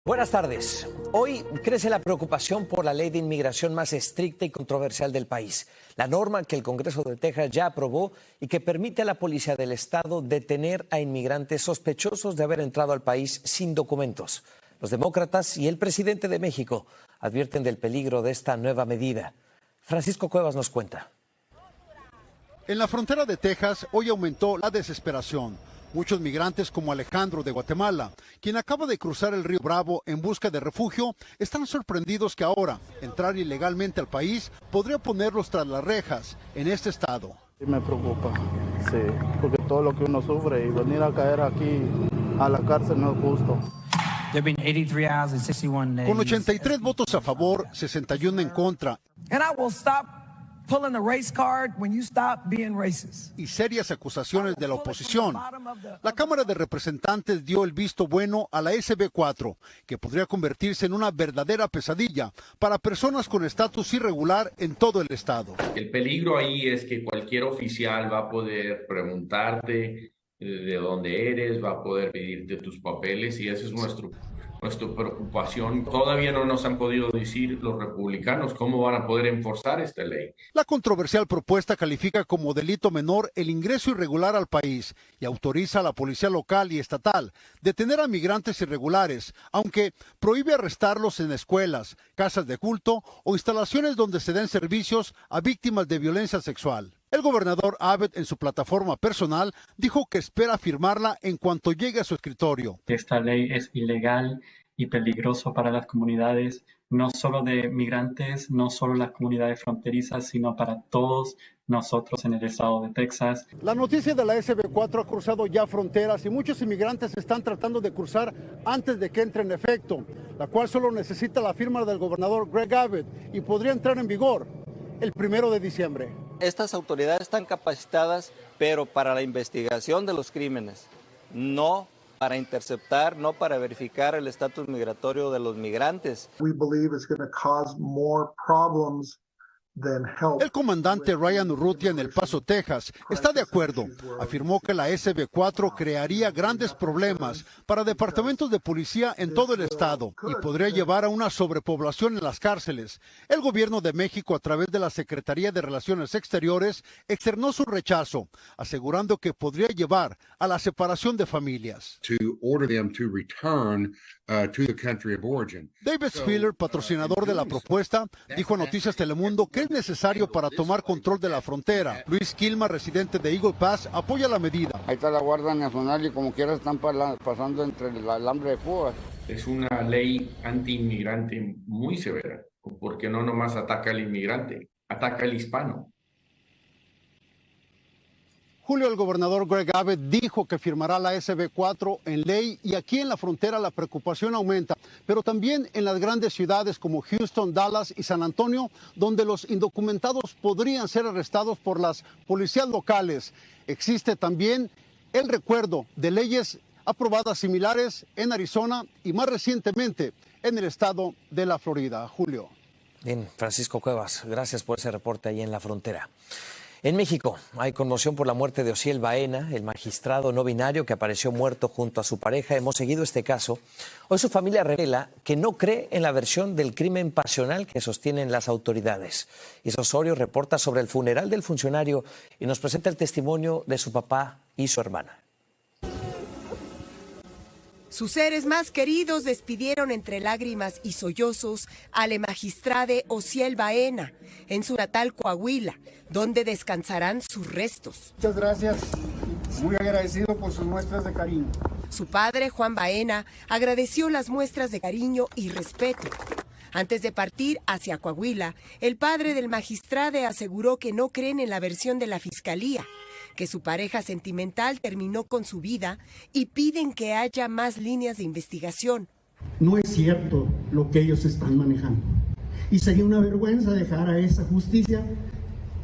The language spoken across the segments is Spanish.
Buenas tardes. Hoy crece la preocupación por la ley de inmigración más estricta y controversial del país. La norma que el Congreso de Texas ya aprobó y que permite a la policía del estado detener a inmigrantes sospechosos de haber entrado al país sin documentos. Los demócratas y el presidente de México advierten del peligro de esta nueva medida. Francisco Cuevas nos cuenta. En la frontera de Texas hoy aumentó la desesperación. Muchos migrantes como Alejandro de Guatemala, quien acaba de cruzar el río Bravo en busca de refugio, están sorprendidos que ahora entrar ilegalmente al país podría ponerlos tras las rejas en este estado. Me preocupa, sí, porque todo lo que uno sufre y venir a caer aquí a la cárcel no es justo. Con 83 votos a favor, 61 en contra y serias acusaciones de la oposición, la Cámara de Representantes dio el visto bueno a la SB 4, que podría convertirse en una verdadera pesadilla para personas con estatus irregular en todo el estado. El peligro ahí es que cualquier oficial va a poder preguntarte de dónde eres, va a poder pedirte tus papeles, y esa es nuestra preocupación. Todavía no nos han podido decir los republicanos cómo van a poder enforzar esta ley. La controversial propuesta califica como delito menor el ingreso irregular al país y autoriza a la policía local y estatal detener a migrantes irregulares, aunque prohíbe arrestarlos en escuelas, casas de culto o instalaciones donde se den servicios a víctimas de violencia sexual. El gobernador Abbott, en su plataforma personal, dijo que espera firmarla en cuanto llegue a su escritorio. Esta ley es ilegal y peligroso para las comunidades, no solo de migrantes, no solo las comunidades fronterizas, sino para todos nosotros en el estado de Texas. La noticia de la SB 4 ha cruzado ya fronteras y muchos inmigrantes están tratando de cruzar antes de que entre en efecto, la cual solo necesita la firma del gobernador Greg Abbott y podría entrar en vigor el 1 de diciembre. Estas autoridades están capacitadas, pero para la investigación de los crímenes, no para interceptar, no para verificar el estatus migratorio de los migrantes. El comandante Ryan Urrutia en El Paso, Texas, está de acuerdo. Afirmó que la SB 4 crearía grandes problemas para departamentos de policía en todo el estado y podría llevar a una sobrepoblación en las cárceles. El gobierno de México, a través de la Secretaría de Relaciones Exteriores, externó su rechazo, asegurando que podría llevar a la separación de familias. David Spiller, patrocinador de la propuesta, dijo a Noticias Telemundo que es necesario para tomar control de la frontera. Luis Quilma, residente de Eagle Pass, apoya la medida. Ahí está la Guardia Nacional y como quiera están pasando entre el alambre de púas. Es una ley anti-inmigrante muy severa, porque no nomás ataca al inmigrante, ataca al hispano. Julio, el gobernador Greg Abbott dijo que firmará la SB 4 en ley y aquí en la frontera la preocupación aumenta, pero también en las grandes ciudades como Houston, Dallas y San Antonio, donde los indocumentados podrían ser arrestados por las policías locales. Existe también el recuerdo de leyes aprobadas similares en Arizona y más recientemente en el estado de la Florida. Julio. Bien, Francisco Cuevas, gracias por ese reporte ahí en la frontera. En México hay conmoción por la muerte de Osiel Baena, el magistrado no binario que apareció muerto junto a su pareja. Hemos seguido este caso. Hoy su familia revela que no cree en la versión del crimen pasional que sostienen las autoridades. Isa Osorio reporta sobre el funeral del funcionario y nos presenta el testimonio de su papá y su hermana. Sus seres más queridos despidieron entre lágrimas y sollozos al magistrade Osiel Baena en su natal Coahuila, donde descansarán sus restos. Muchas gracias, muy agradecido por sus muestras de cariño. Su padre, Juan Baena, agradeció las muestras de cariño y respeto. Antes de partir hacia Coahuila, el padre del magistrade aseguró que no creen en la versión de la fiscalía, que su pareja sentimental terminó con su vida y piden que haya más líneas de investigación. No es cierto lo que ellos están manejando. Y sería una vergüenza dejar a esa justicia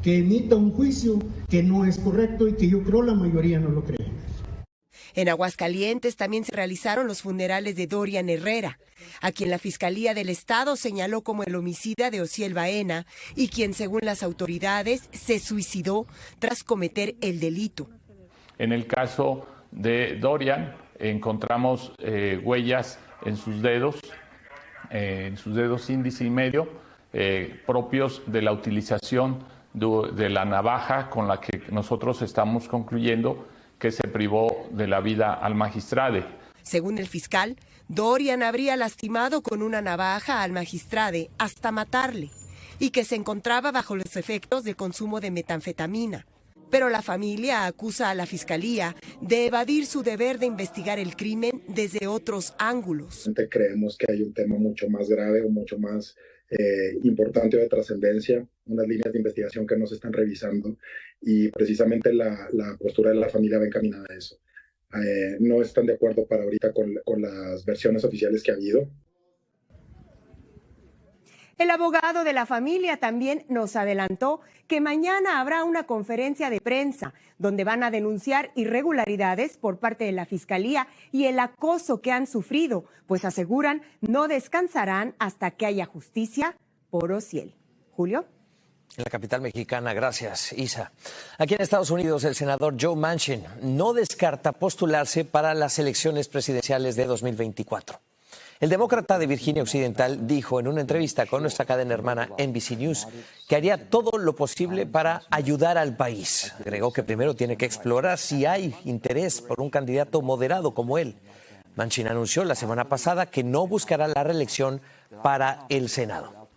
que emita un juicio que no es correcto y que yo creo la mayoría no lo cree. En Aguascalientes también se realizaron los funerales de Dorian Herrera, a quien la Fiscalía del Estado señaló como el homicida de Osiel Baena y quien, según las autoridades, se suicidó tras cometer el delito. En el caso de Dorian encontramos huellas en sus dedos índice y medio, propios de la utilización de la navaja con la que nosotros estamos concluyendo que se privó de la vida al magistrado. Según el fiscal, Dorian habría lastimado con una navaja al magistrado hasta matarle y que se encontraba bajo los efectos del consumo de metanfetamina. Pero la familia acusa a la fiscalía de evadir su deber de investigar el crimen desde otros ángulos. Creemos que hay un tema mucho más grave o mucho más importante o de trascendencia, unas líneas de investigación que no se están revisando y precisamente la postura de la familia va encaminada a eso. No están de acuerdo para ahorita con las versiones oficiales que ha habido. El abogado de la familia también nos adelantó que mañana habrá una conferencia de prensa donde van a denunciar irregularidades por parte de la Fiscalía y el acoso que han sufrido, pues aseguran no descansarán hasta que haya justicia por Ociel. Julio. En la capital mexicana, gracias, Isa. Aquí en Estados Unidos, el senador Joe Manchin no descarta postularse para las elecciones presidenciales de 2024. El demócrata de Virginia Occidental dijo en una entrevista con nuestra cadena hermana NBC News que haría todo lo posible para ayudar al país. Agregó que primero tiene que explorar si hay interés por un candidato moderado como él. Manchin anunció la semana pasada que no buscará la reelección para el Senado.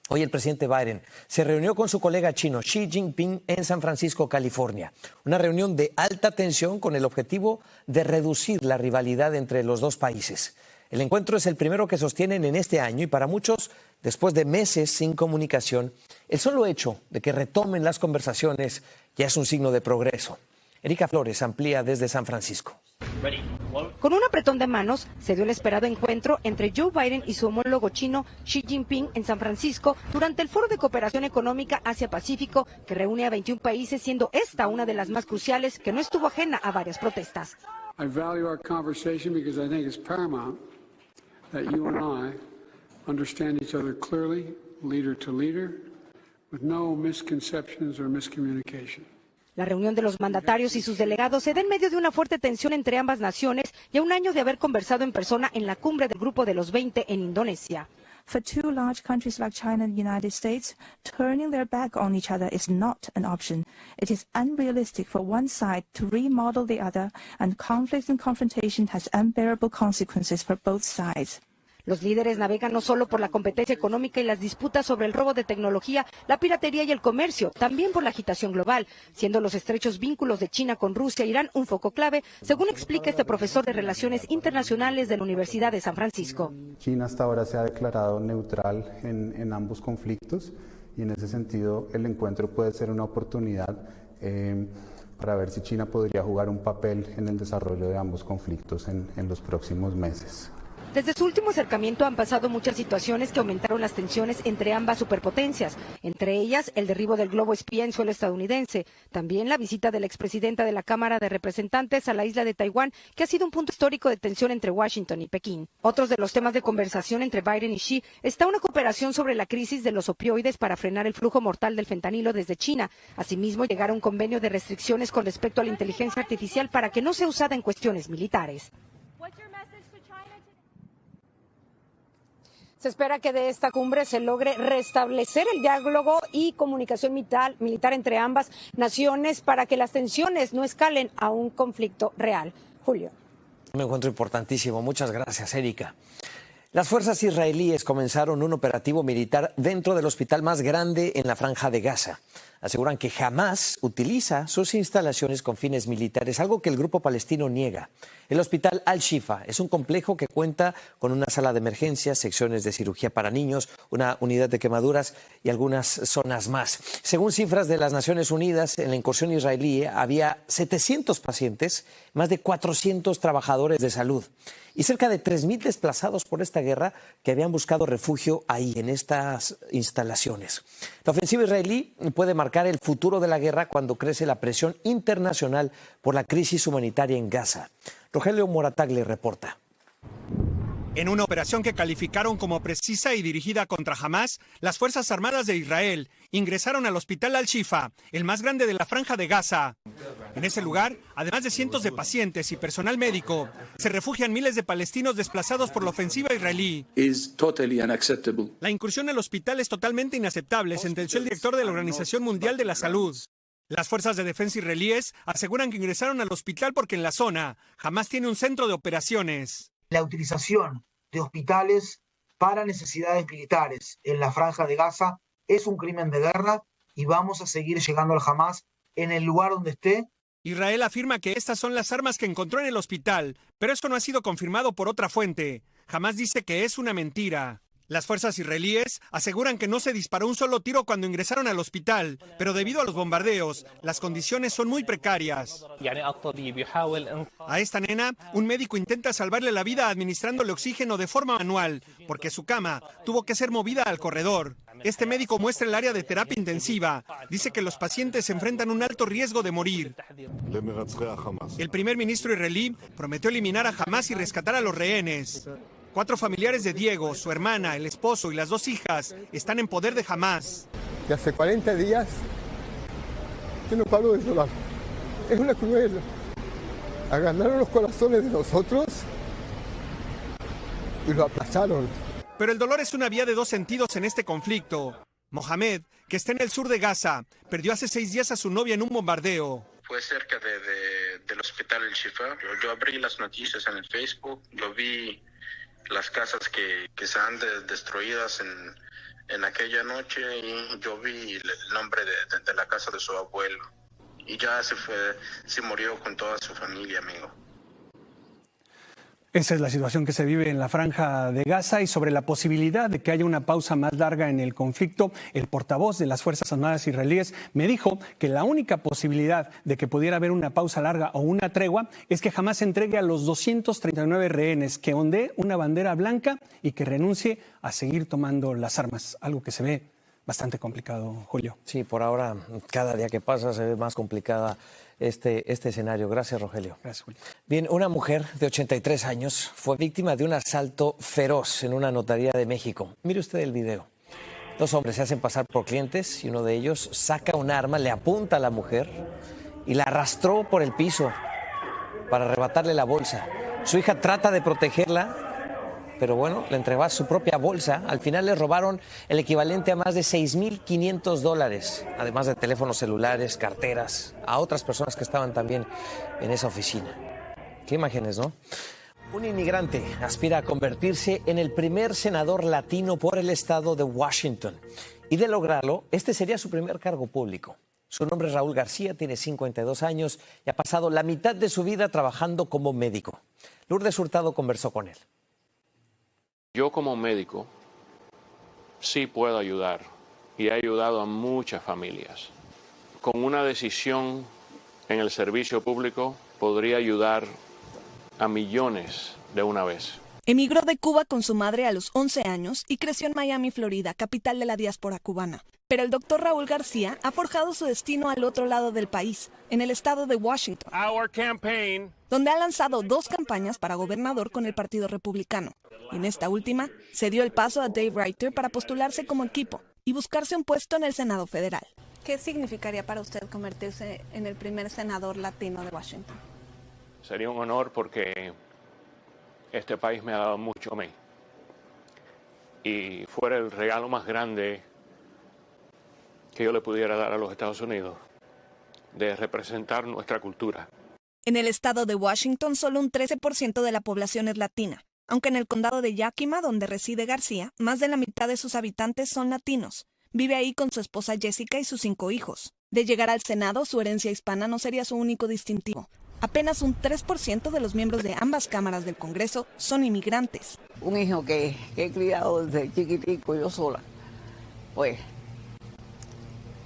Hoy el presidente Biden se reunió con su colega chino Xi Jinping en San Francisco, California. Una reunión de alta tensión con el objetivo de reducir la rivalidad entre los dos países. El encuentro es el primero que sostienen en este año y para muchos, después de meses sin comunicación, el solo hecho de que retomen las conversaciones ya es un signo de progreso. Erika Flores amplía desde San Francisco. Con un apretón de manos se dio el esperado encuentro entre Joe Biden y su homólogo chino Xi Jinping en San Francisco durante el Foro de Cooperación Económica Asia-Pacífico que reúne a 21 países, siendo esta una de las más cruciales que no estuvo ajena a varias protestas. I value our conversation because I think it's paramount that you and I understand each other clearly, leader to leader, with no misconceptions or miscommunication. La reunión de los mandatarios y sus delegados se da en medio de una fuerte tensión entre ambas naciones y a un año de haber conversado en persona en la cumbre del Grupo de los 20 en Indonesia. For two large countries like China and the United States, turning their back on each other is not an option. It is unrealistic for one side to remodel the other, and conflict and confrontation has unbearable consequences for both sides. Los líderes navegan no solo por la competencia económica y las disputas sobre el robo de tecnología, la piratería y el comercio, también por la agitación global, siendo los estrechos vínculos de China con Rusia e Irán un foco clave, según explica este profesor de Relaciones Internacionales de la Universidad de San Francisco. China hasta ahora se ha declarado neutral en ambos conflictos y en ese sentido el encuentro puede ser una oportunidad para ver si China podría jugar un papel en el desarrollo de ambos conflictos en los próximos meses. Desde su último acercamiento han pasado muchas situaciones que aumentaron las tensiones entre ambas superpotencias, entre ellas el derribo del globo espía en suelo estadounidense, también la visita de la expresidenta de la Cámara de Representantes a la isla de Taiwán, que ha sido un punto histórico de tensión entre Washington y Pekín. Otros de los temas de conversación entre Biden y Xi está una cooperación sobre la crisis de los opioides para frenar el flujo mortal del fentanilo desde China, asimismo llegar a un convenio de restricciones con respecto a la inteligencia artificial para que no sea usada en cuestiones militares. Se espera que de esta cumbre se logre restablecer el diálogo y comunicación militar entre ambas naciones para que las tensiones no escalen a un conflicto real. Julio. Un encuentro importantísimo. Muchas gracias, Erika. Las fuerzas israelíes comenzaron un operativo militar dentro del hospital más grande en la Franja de Gaza. Aseguran que Hamás utiliza sus instalaciones con fines militares, algo que el grupo palestino niega. El hospital Al-Shifa es un complejo que cuenta con una sala de emergencias, secciones de cirugía para niños, una unidad de quemaduras y algunas zonas más. Según cifras de las Naciones Unidas, en la incursión israelí había 700 pacientes, más de 400 trabajadores de salud y cerca de 3.000 desplazados por esta guerra que habían buscado refugio ahí, en estas instalaciones. La ofensiva israelí puede marcar el futuro de la guerra cuando crece la presión internacional por la crisis humanitaria en Gaza. Rogelio Morataglia reporta. En una operación que calificaron como precisa y dirigida contra Hamás, las Fuerzas Armadas de Israel ingresaron al hospital Al-Shifa, el más grande de la Franja de Gaza. En ese lugar, además de cientos de pacientes y personal médico, se refugian miles de palestinos desplazados por la ofensiva israelí. La incursión al hospital es totalmente inaceptable, sentenció el director de la Organización Mundial de la Salud. Las fuerzas de defensa israelíes aseguran que ingresaron al hospital porque en la zona Hamás tiene un centro de operaciones. La utilización de hospitales para necesidades militares en la Franja de Gaza es un crimen de guerra y vamos a seguir llegando al Hamás en el lugar donde esté. Israel afirma que estas son las armas que encontró en el hospital, pero esto no ha sido confirmado por otra fuente. Hamás dice que es una mentira. Las fuerzas israelíes aseguran que no se disparó un solo tiro cuando ingresaron al hospital, pero debido a los bombardeos, las condiciones son muy precarias. A esta nena, un médico intenta salvarle la vida administrándole oxígeno de forma manual, porque su cama tuvo que ser movida al corredor. Este médico muestra el área de terapia intensiva. Dice que los pacientes enfrentan un alto riesgo de morir. El primer ministro israelí prometió eliminar a Hamás y rescatar a los rehenes. 4 familiares de Diego, su hermana, el esposo y las 2 hijas están en poder de Hamás. Y hace 40 días yo no paro de llorar. Es una cruel. Agarraron los corazones de nosotros y lo aplastaron. Pero el dolor es una vía de 2 sentidos en este conflicto. Mohamed, que está en el sur de Gaza, perdió hace 6 días a su novia en un bombardeo. Fue cerca del hospital El Shifa. Yo abrí las noticias en el Facebook, yo vi las casas que se han destruidas en aquella noche y yo vi el nombre de la casa de su abuelo. Y ya se murió con toda su familia, amigo. Esa es la situación que se vive en la Franja de Gaza y sobre la posibilidad de que haya una pausa más larga en el conflicto, el portavoz de las Fuerzas Armadas israelíes me dijo que la única posibilidad de que pudiera haber una pausa larga o una tregua es que Hamás entregue a los 239 rehenes, que ondee una bandera blanca y que renuncie a seguir tomando las armas, algo que se ve bastante complicado, Julio. Sí, por ahora, cada día que pasa se ve más complicada este escenario. Gracias, Rogelio. Gracias, Julio. Bien, una mujer de 83 años fue víctima de un asalto feroz en una notaría de México. Mire usted el video. 2 hombres se hacen pasar por clientes y uno de ellos saca un arma, le apunta a la mujer y la arrastró por el piso para arrebatarle la bolsa. Su hija trata de protegerla, pero bueno, le entregó su propia bolsa. Al final le robaron el equivalente a más de $6,500, además de teléfonos celulares, carteras, a otras personas que estaban también en esa oficina. Qué imágenes, ¿no? Un inmigrante aspira a convertirse en el primer senador latino por el estado de Washington. Y de lograrlo, este sería su primer cargo público. Su nombre es Raúl García, tiene 52 años y ha pasado la mitad de su vida trabajando como médico. Lourdes Hurtado conversó con él. Yo como médico sí puedo ayudar y he ayudado a muchas familias. Con una decisión en el servicio público podría ayudar a millones de una vez. Emigró de Cuba con su madre a los 11 años y creció en Miami, Florida, capital de la diáspora cubana. Pero el doctor Raúl García ha forjado su destino al otro lado del país, en el estado de Washington, donde ha lanzado 2 campañas para gobernador con el Partido Republicano. Y en esta última, se dio el paso a Dave Reiter para postularse como equipo y buscarse un puesto en el Senado Federal. ¿Qué significaría para usted convertirse en el primer senador latino de Washington? Sería un honor porque este país me ha dado mucho a mí. Y fuera el regalo más grande que yo le pudiera dar a los Estados Unidos, de representar nuestra cultura. En el estado de Washington, solo un 13% de la población es latina, aunque en el condado de Yakima, donde reside García, más de la mitad de sus habitantes son latinos. Vive ahí con su esposa Jessica y sus 5 hijos. De llegar al Senado, su herencia hispana no sería su único distintivo. Apenas un 3% de los miembros de ambas cámaras del Congreso son inmigrantes. Un hijo que he criado desde chiquitico yo sola, pues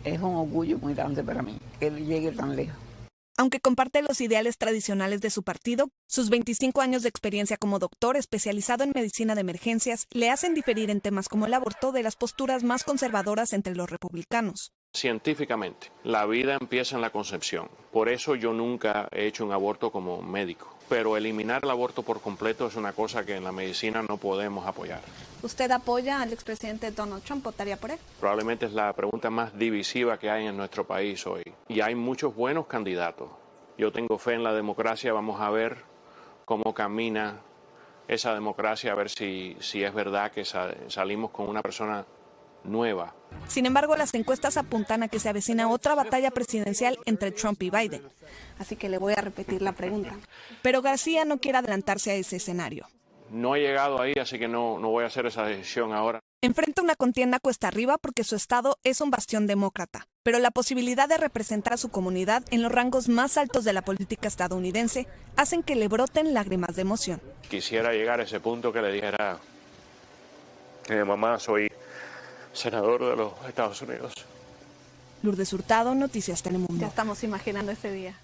es un orgullo muy grande para mí que él llegue tan lejos. Aunque comparte los ideales tradicionales de su partido, sus 25 años de experiencia como doctor especializado en medicina de emergencias le hacen diferir en temas como el aborto de las posturas más conservadoras entre los republicanos. Científicamente, la vida empieza en la concepción. Por eso yo nunca he hecho un aborto como médico. Pero eliminar el aborto por completo es una cosa que en la medicina no podemos apoyar. ¿Usted apoya al expresidente Donald Trump? ¿Votaría por él? Probablemente es la pregunta más divisiva que hay en nuestro país hoy. Y hay muchos buenos candidatos, Yo tengo fe en la democracia, vamos a ver cómo camina esa democracia, a ver si es verdad que salimos con una persona nueva. Sin embargo, las encuestas apuntan a que se avecina otra batalla presidencial entre Trump y Biden. Así que le voy a repetir la pregunta. Pero García no quiere adelantarse a ese escenario. No he llegado ahí, así que no voy a hacer esa decisión ahora. Enfrenta una contienda cuesta arriba porque su estado es un bastión demócrata, pero la posibilidad de representar a su comunidad en los rangos más altos de la política estadounidense hacen que le broten lágrimas de emoción. Quisiera llegar a ese punto que le dijera: mamá, soy senador de los Estados Unidos. Lourdes Hurtado, Noticias Telemundo. Ya estamos imaginando ese día.